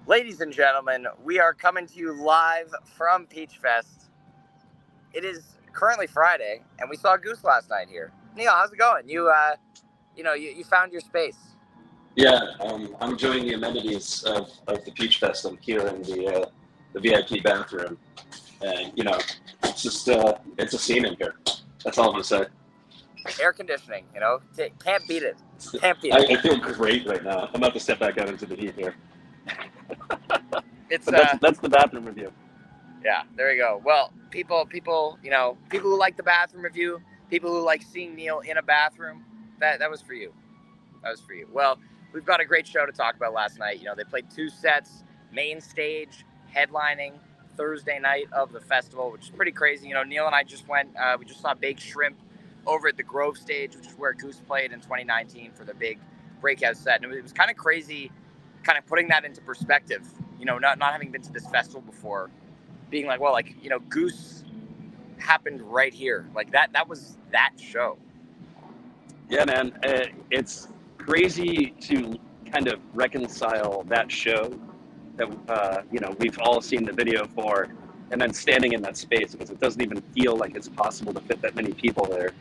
Ladies and gentlemen, we are coming to you live from Peach Fest. It is currently Friday, and we saw Goose last night here. Neil, how's it going? You found your space. Yeah, I'm enjoying the amenities of the Peach Fest. I'm here in the VIP bathroom, and it's just it's a scene in here. That's all I'm gonna say. Air conditioning, can't beat it. Can't beat I it. feel great right now. I'm about to step back out into the heat here. It's But that's the bathroom review. Yeah, there you go. Well, people who like the bathroom review, people who like seeing Neil in a bathroom, that was for you. That was for you. Well, we've got a great show to talk about last night. They played 2 sets, main stage, headlining Thursday night of the festival, which is pretty crazy. Neil and I just went, we just saw Baked Shrimp over at the Grove stage, which is where Goose played in 2019 for the big breakout set. And it was kind of crazy, kind of putting that into perspective, not having been to this festival before, being like, well, Goose happened right here. Like that was that show. Yeah, man, it's crazy to kind of reconcile that show that we've all seen the video for, and then standing in that space, because it doesn't even feel like it's possible to fit that many people there.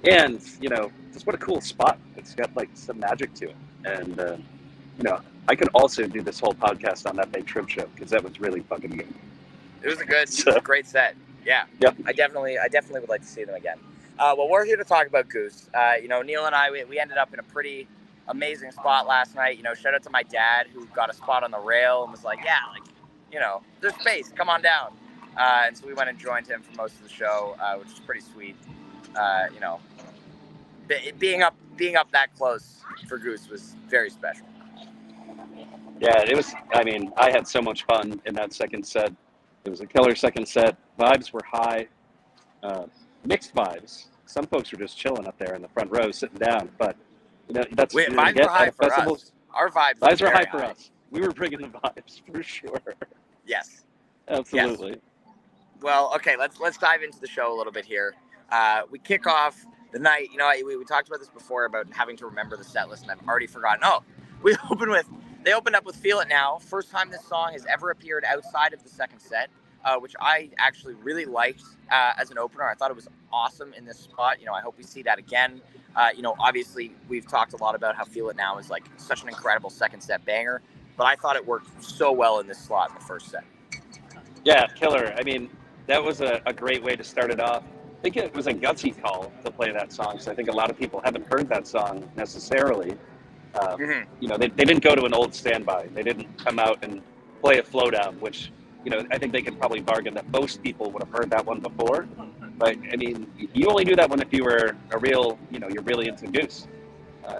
And just what a cool spot. It's got some magic to it, and I could also do this whole podcast on that Baked Shrimp show, because that was really fucking good. It was a great set. Yeah. Yep. I definitely would like to see them again. Well, we're here to talk about Goose. Neil and I, we ended up in a pretty amazing spot last night. Shout out to my dad, who got a spot on the rail and was like, there's space, come on down. And so we went and joined him for most of the show, which is pretty sweet. Being up that close for Goose was very special. Yeah, it was. I mean, I had so much fun in that second set. It was a killer second set. Vibes were high, mixed vibes. Some folks were just chilling up there in the front row, sitting down. But that's vibes were high for us. Our vibes were high for us. We were bringing the vibes for sure. Yes, absolutely. Yes. Well, okay, let's dive into the show a little bit here. We kick off the night. We talked about this before about having to remember the set list, and I've already forgotten. Oh, they opened up with Feel It Now. First time this song has ever appeared outside of the second set, which I actually really liked as an opener. I thought it was awesome in this spot. I hope we see that again. Obviously, we've talked a lot about how Feel It Now is such an incredible second set banger, but I thought it worked so well in this slot in the first set. Yeah, killer. I mean, that was a great way to start it off. I think it was a gutsy call to play that song, so I think a lot of people haven't heard that song necessarily. They didn't go to an old standby. They didn't come out and play a flow down, which, I think they could probably bargain that most people would have heard that one before. But, I mean, you only do that one if you were you're really into Goose.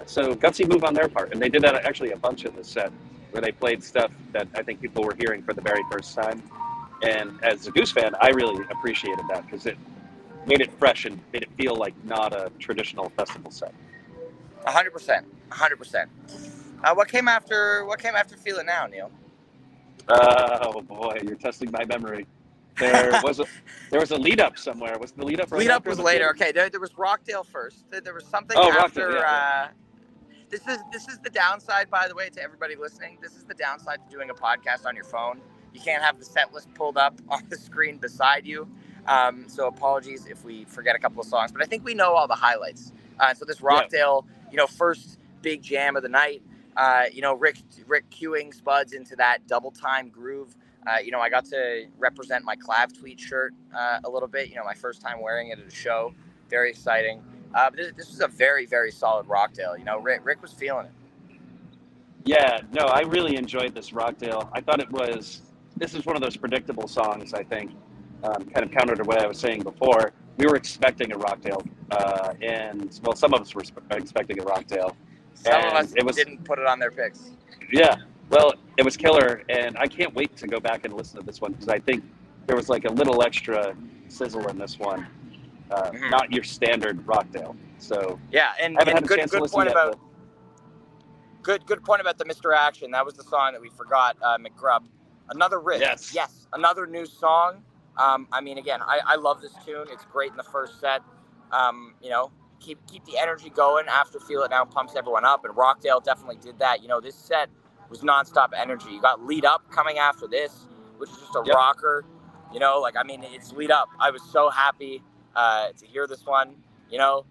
So gutsy move on their part. And they did that actually a bunch in this set, where they played stuff that I think people were hearing for the very first time. And as a Goose fan, I really appreciated that, because it made it fresh and made it feel like not a traditional festival set. 100%. What came after Feel It Now, Neil? Oh boy, you're testing my memory. There was a lead up somewhere. Was the lead up? Lead up was later. Okay, there was Rockdale first. There was something after. Rockdale, yeah. This is the downside, by the way, to everybody listening. This is the downside to doing a podcast on your phone. You can't have the set list pulled up on the screen beside you. So apologies if we forget a couple of songs, but I think we know all the highlights. So this Rockdale, first big jam of the night. Rick cueing Spuds into that double time groove. I got to represent my Clav Tweet shirt a little bit. My first time wearing it at a show. Very exciting. But this was a very, very solid Rockdale. Rick was feeling it. Yeah, no, I really enjoyed this Rockdale. I thought this is one of those predictable songs, I think, kind of counter to what I was saying before. We were expecting a Rockdale, and, well, some of us were expecting a Rockdale. Some of us didn't put it on their picks. Yeah, well, it was killer, and I can't wait to go back and listen to this one, because I think there was a little extra sizzle in this one. Not your standard Rockdale. So yeah, and good point about good point about the Mr. Action. That was the song that we forgot, McGrubb. Another riff. Yes, another new song. I mean, again, I love this tune. It's great in the first set. Keep the energy going after Feel It Now pumps everyone up, and Rockdale definitely did that. This set was nonstop energy. You got Lead Up coming after this, which is just a Yep. rocker. You know, like, I mean, it's Lead Up. I was so happy to hear this one. You know,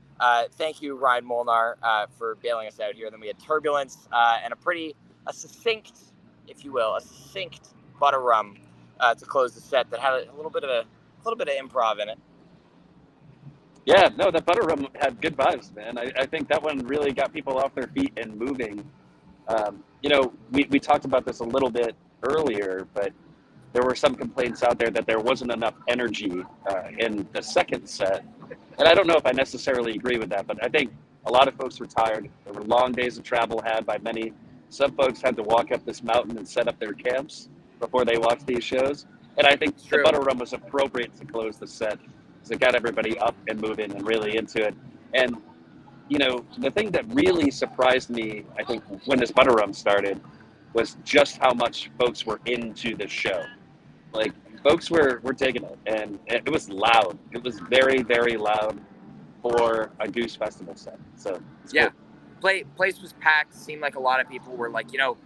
thank you, Ryan Molnar, for bailing us out here. Then we had Turbulence and a succinct, if you will, a succinct Butter Rum to close the set that had a little bit of improv in it. Yeah, no, that Butter Rum had good vibes, man. I think that one really got people off their feet and moving. You know, we talked about this a little bit earlier, but there were some complaints out there that there wasn't enough energy in the second set. And I don't know if I necessarily agree with that, but I think a lot of folks were tired. There were long days of travel had by many. Some folks had to walk up this mountain and set up their camps before they watched these shows. And I think the Butter Rum was appropriate to close the set because it got everybody up and moving and really into it. And, you know, the thing that really surprised me, I think, when this Butter Rum started was just how much folks were into the show. Like, folks were digging it, and it was loud. It was very, very loud for a Goose Festival set. So yeah, cool. Place was packed. Seemed like a lot of people were like, you know,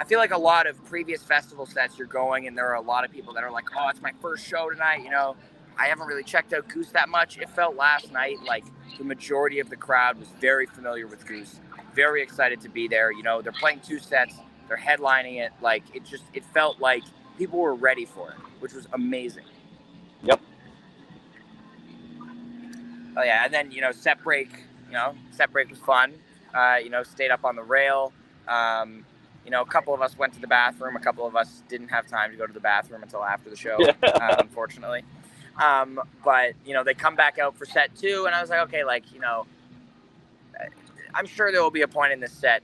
I feel like a lot of previous festival sets you're going, and there are a lot of people that are like, oh, it's my first show tonight. You know, I haven't really checked out Goose that much. It felt last night like the majority of the crowd was very familiar with Goose, very excited to be there. You know, they're playing 2 sets, they're headlining it. Like, it felt like people were ready for it, which was amazing. Yep. Oh yeah, and then, you know, set break was fun. You know, stayed up on the rail. You know, a couple of us went to the bathroom. A couple of us didn't have time to go to the bathroom until after the show, unfortunately. But, you know, they come back out for set 2, and I was like, okay, like, you know, I'm sure there will be a point in this set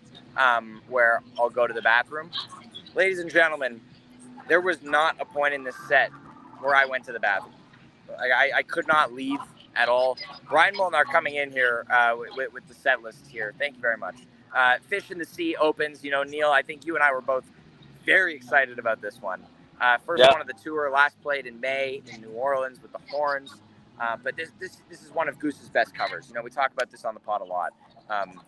where I'll go to the bathroom. Ladies and gentlemen, there was not a point in this set where I went to the bathroom. I could not leave at all. Ryan Molnar coming in here with the set list here. Thank you very much. Fish in the Sea opens. You know, Neil, I think you and I were both very excited about this one. First one of the tour, last played in May in New Orleans with the Horns. But this is one of Goose's best covers. You know, we talk about this on the pod a lot.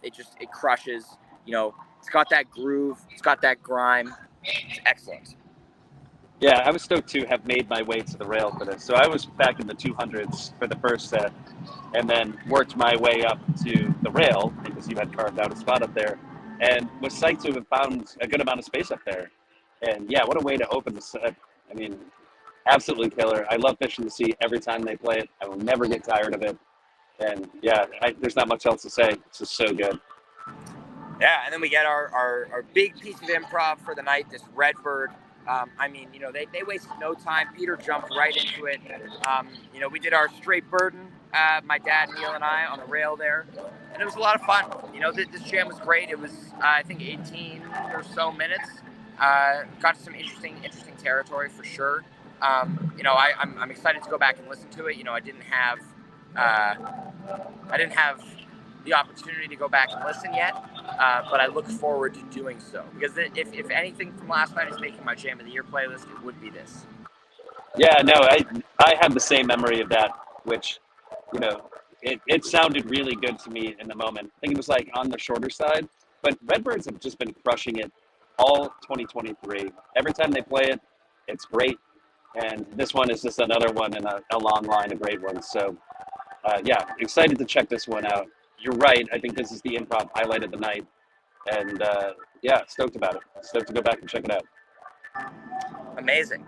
It crushes. You know, it's got that groove. It's got that grime. It's excellent. Yeah, I was stoked to have made my way to the rail for this. So I was back in the 200s for the first set, and then worked my way up to the rail because you had carved out a spot up there, and was psyched to have found a good amount of space up there. And yeah, what a way to open the set. I mean, absolutely killer. I love Fish in the Sea every time they play it. I will never get tired of it. And yeah, there's not much else to say. It's just so good. Yeah, and then we get our big piece of improv for the night, this Redbird. I mean, you know, they wasted no time. Peter jumped right into it. You know, we did our straight burden, my dad, Neil, and I, on the rail there. And it was a lot of fun. You know, this jam was great. It was, I think, 18 or so minutes. Got some interesting territory for sure. You know, I'm excited to go back and listen to it. You know, I didn't have the opportunity to go back and listen yet, but I look forward to doing so, because if anything from last night is making my Jam of the Year playlist, it would be this. Yeah, no, I had the same memory of that, which, you know, it sounded really good to me in the moment. I think it was like on the shorter side, but Redbirds have just been crushing it all 2023. Every time they play it, it's great. And this one is just another one in a long line of great ones. So yeah, excited to check this one out. You're right. I think this is the improv highlight of the night. And yeah, stoked about it. Stoked to go back and check it out. Amazing.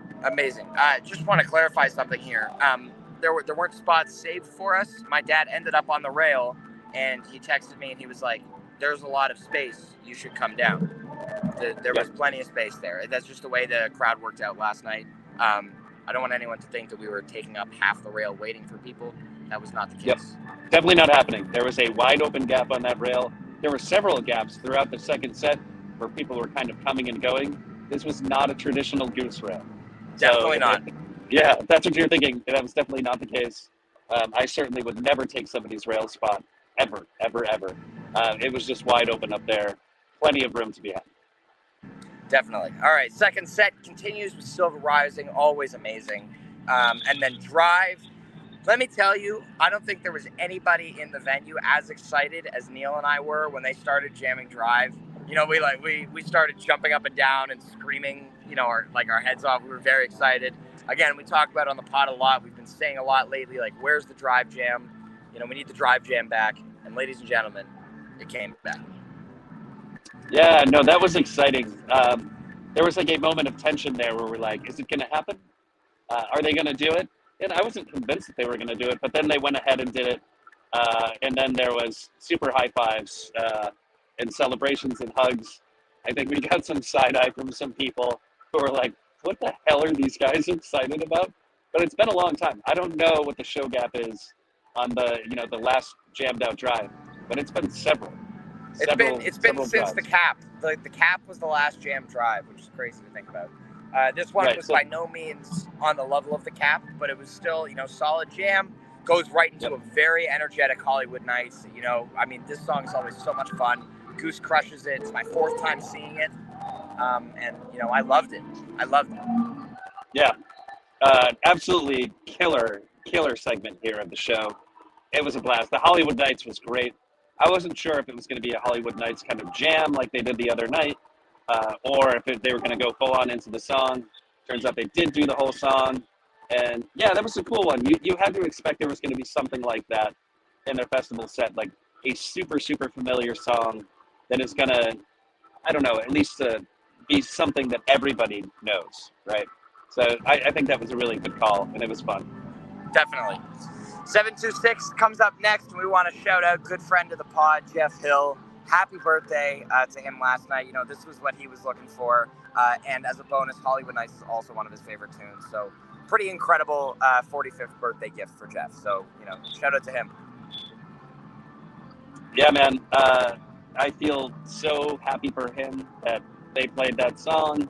Just want to clarify something here. There weren't spots saved for us. My dad ended up on the rail, and he texted me, and he was like, there's a lot of space. You should come down. There was plenty of space there. That's just the way the crowd worked out last night. I don't want anyone to think that we were taking up half the rail waiting for people. That was not the case. Yep. Definitely not happening. There was a wide open gap on that rail. There were several gaps throughout the second set where people were kind of coming and going. This was not a traditional Goose rail. Definitely not. Yeah, if that's what you're thinking, that was definitely not the case. I certainly would never take somebody's rail spot, ever. It was just wide open up there. Plenty of room to be had. Definitely. All right, second set continues with Silver Rising, always amazing. And then Drive. Let me tell you, I don't think there was anybody in the venue as excited as Neil and I were when they started jamming Drive. you know, we started jumping up and down and screaming, you know, our heads off. We were very excited. Again, we talk about it on the pod a lot. We've been saying a lot lately, like, where's the drive jam? You know, we need the drive jam back. And ladies and gentlemen, it came back. Yeah, no, that was exciting. There was like a moment of tension there where we're like, is it going to happen? Are they going to do it? And I wasn't convinced that they were going to do it, but then they went ahead and did it. And then there was super high fives and celebrations and hugs. I think we got some side eye from some people who were like, what the hell are these guys excited about? But it's been a long time. I don't know what the show gap is on the, you know, the last jammed out drive, but it's been several It's been since drives. the cap. The cap was the last jam drive, which is crazy to think about. This one was by no means on the level of the cap, but it was still, you know, solid jam. Goes right into a very energetic Hollywood Nights. You know, I mean, this song is always so much fun. Goose crushes it. It's my 4th time seeing it, and you know, I loved it. Yeah, absolutely killer segment here of the show. It was a blast. The Hollywood Nights was great. I wasn't sure if it was going to be a Hollywood Nights kind of jam like they did the other night, or if they were going to go full on into the song. Turns out they did do the whole song. And yeah, that was a cool one. You had to expect there was going to be something like that in their festival set, like a super familiar song that is going to, I don't know, at least be something that everybody knows, right? So I think that was a really good call, and it was fun. Definitely. 726 comes up next, and we want to shout out good friend of the pod, Jeff Hill. Happy birthday to him last night. You know, this was what he was looking for. And as a bonus, Hollywood Nights is also one of his favorite tunes. So pretty incredible 45th birthday gift for Jeff. So, you know, shout out to him. Yeah, man. I feel so happy for him that they played that song.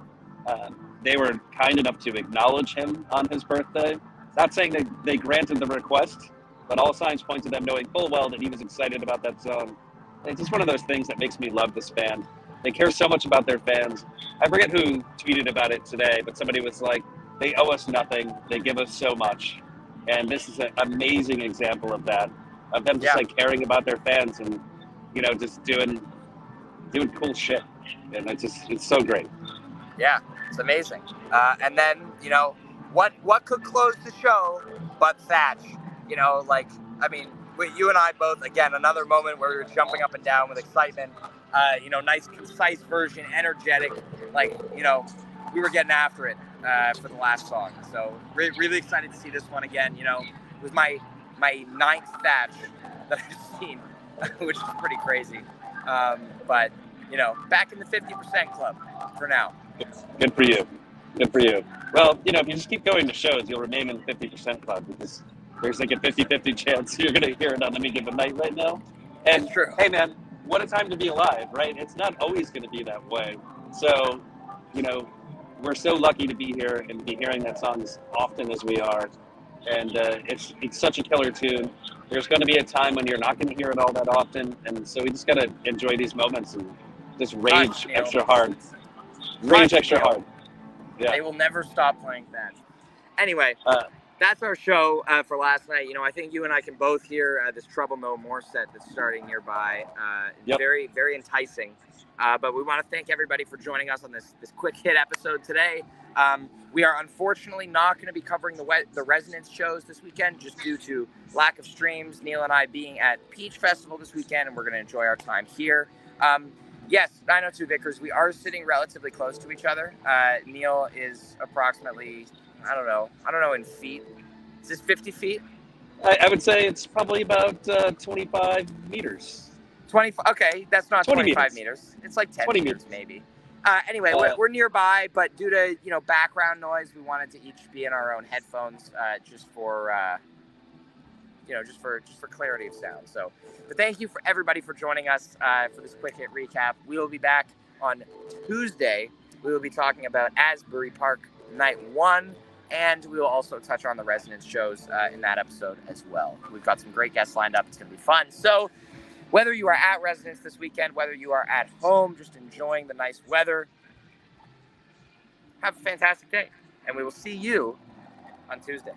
They were kind enough to acknowledge him on his birthday. Not saying that they granted the request, but all signs point to them knowing full well that he was excited about that song. It's just one of those things that makes me love this band. They care so much about their fans. I forget who tweeted about it today, but somebody was like, they owe us nothing. They give us so much. And this is an amazing example of that, of them just like caring about their fans and, you know, just doing cool shit. And it's so great. Yeah, it's amazing. And then, you know, what could close the show but Thatch? You know, like, I mean, you and I both, again, another moment where we were jumping up and down with excitement. You know, nice, concise version, energetic. Like, you know, we were getting after it for the last song. So really excited to see this one again. You know, it was my 9th Thatch that I've seen, which is pretty crazy. But, you know, back in the 50% club for now. Good for you. Good for you. Well, you know, if you just keep going to shows, you'll remain in the 50% club because there's like a 50-50 chance you're going to hear it on any given night right now. And it's true. Hey, man, what a time to be alive, right? It's not always going to be that way. So, you know, we're so lucky to be here and be hearing that song as often as we are. And it's such a killer tune. There's going to be a time when you're not going to hear it all that often. And so we just got to enjoy these moments and just rage extra hard. Rage extra hard. Yeah. They will never stop playing Thatch. Anyway, that's our show for last night. You know, I think you and I can both hear this Trouble No More set that's starting nearby. Very, very enticing. But we want to thank everybody for joining us on this quick hit episode today. We are unfortunately not going to be covering the Resonance shows this weekend just due to lack of streams. Neil and I being at Peach Festival this weekend, and we're going to enjoy our time here. Yes, 902 Vickers, we are sitting relatively close to each other. Neil is approximately, I don't know in feet. Is this 50 feet? I would say it's probably about 25 meters. 20, okay, that's not 25 meters. It's like 10 meters maybe. Anyway, we're nearby, but due to, you know, background noise, we wanted to each be in our own headphones just for clarity of sound. So, but thank you for everybody for joining us for this quick hit recap. We will be back on Tuesday. We will be talking about Asbury Park Night 1, and we will also touch on the Resonance shows in that episode as well. We've got some great guests lined up. It's going to be fun. So whether you are at Resonance this weekend, whether you are at home just enjoying the nice weather, have a fantastic day, and we will see you on Tuesday.